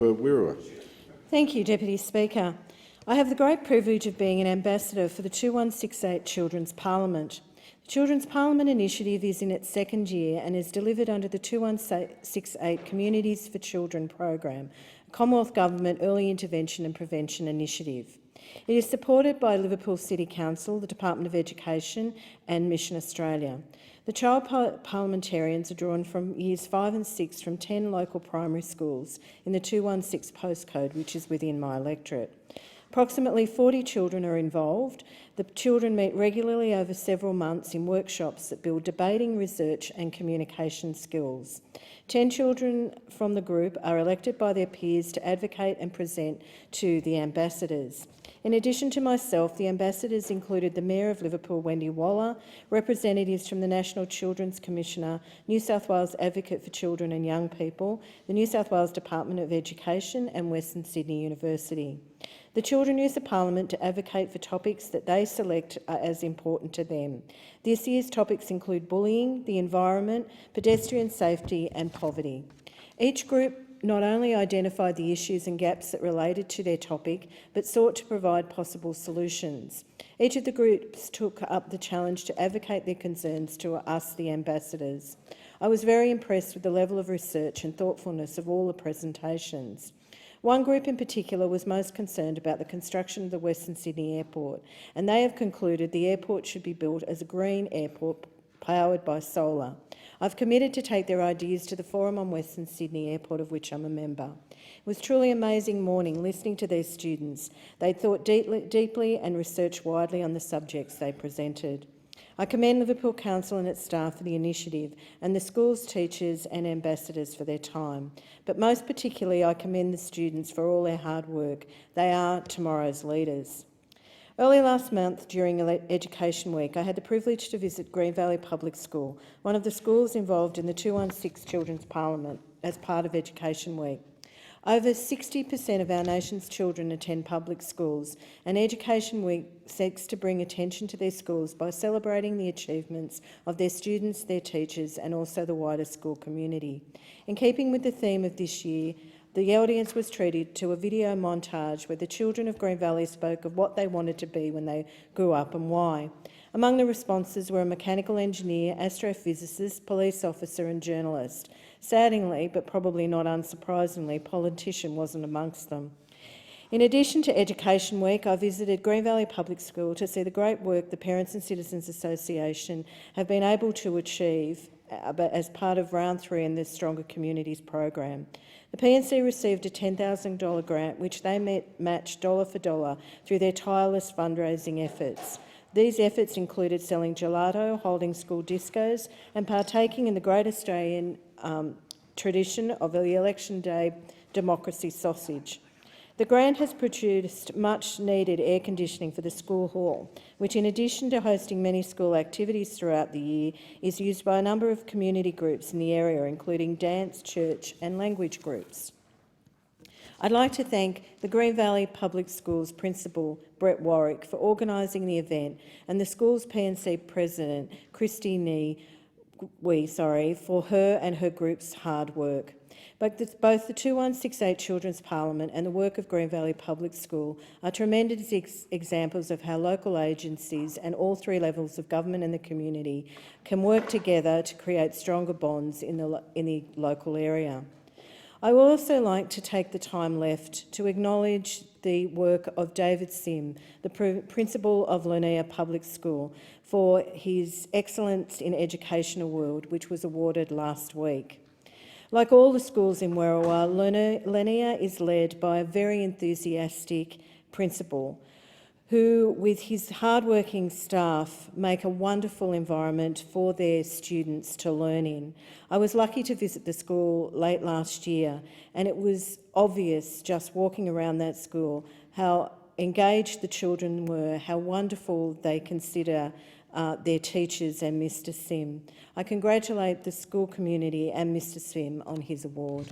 Wirra. Thank you, Deputy Speaker. I have the great privilege of being an ambassador for the 2168 Children's Parliament. The Children's Parliament initiative is in its second year and is delivered under the 2168 Communities for Children program, a Commonwealth Government early intervention and prevention initiative. It is supported by Liverpool City Council, the Department of Education and Mission Australia. The child parliamentarians are drawn from years 5 and 6 from 10 local primary schools in the 216 postcode, which is within my electorate. Approximately 40 children are involved. The children meet regularly over several months in workshops that build debating, research and communication skills. 10 children from the group are elected by their peers to advocate and present to the ambassadors. In addition to myself, the ambassadors included the Mayor of Liverpool, Wendy Waller, representatives from the National Children's Commissioner, New South Wales Advocate for Children and Young People, the New South Wales Department of Education and Western Sydney University. The children use the Parliament to advocate for topics that they select as important to them. This year's topics include bullying, the environment, pedestrian safety and poverty. Each group not only identified the issues and gaps that related to their topic, but sought to provide possible solutions. Each of the groups took up the challenge to advocate their concerns to us, the ambassadors. I was very impressed with the level of research and thoughtfulness of all the presentations. One group in particular was most concerned about the construction of the Western Sydney Airport, and they have concluded the airport should be built as a green airport powered by solar. I've committed to take their ideas to the Forum on Western Sydney Airport, of which I'm a member. It was truly an amazing morning listening to these students. They thought deeply and researched widely on the subjects they presented. I commend Liverpool Council and its staff for the initiative and the school's teachers and ambassadors for their time. But most particularly, I commend the students for all their hard work. They are tomorrow's leaders. Early last month, during Education Week, I had the privilege to visit Green Valley Public School, one of the schools involved in the 216 Children's Parliament, as part of Education Week. Over 60% of our nation's children attend public schools, and Education Week seeks to bring attention to their schools by celebrating the achievements of their students, their teachers, and also the wider school community. In keeping with the theme of this year, the audience was treated to a video montage where the children of Green Valley spoke of what they wanted to be when they grew up and why. Among the responses were a mechanical engineer, astrophysicist, police officer and journalist. Sadly, but probably not unsurprisingly, politician wasn't amongst them. In addition to Education Week, I visited Green Valley Public School to see the great work the Parents and Citizens Association have been able to achieve as part of Round 3 in the Stronger Communities program. The PNC received a $10,000 grant which they matched dollar for dollar through their tireless fundraising efforts. These efforts included selling gelato, holding school discos and partaking in the great Australian tradition of the election day democracy sausage. The grant has produced much-needed air conditioning for the school hall, which in addition to hosting many school activities throughout the year, is used by a number of community groups in the area, including dance, church and language groups. I'd like to thank the Green Valley Public Schools Principal, Brett Warwick, for organising the event, and the school's PNC President, Christy Nee, for her and her group's hard work. But both the 2168 Children's Parliament and the work of Green Valley Public School are tremendous examples of how local agencies and all three levels of government and the community can work together to create stronger bonds in the local area. I would also like to take the time left to acknowledge the work of David Sim, the Principal of Linnea Public School, for his Excellence in Education Award, which was awarded last week. Like all the schools in Werriwa, Linnea is led by a very enthusiastic principal who, with his hard-working staff, make a wonderful environment for their students to learn in. I was lucky to visit the school late last year, and it was obvious just walking around that school how engaged the children were, how wonderful they consider their teachers and Mr. Sim. I congratulate the school community and Mr. Sim on his award.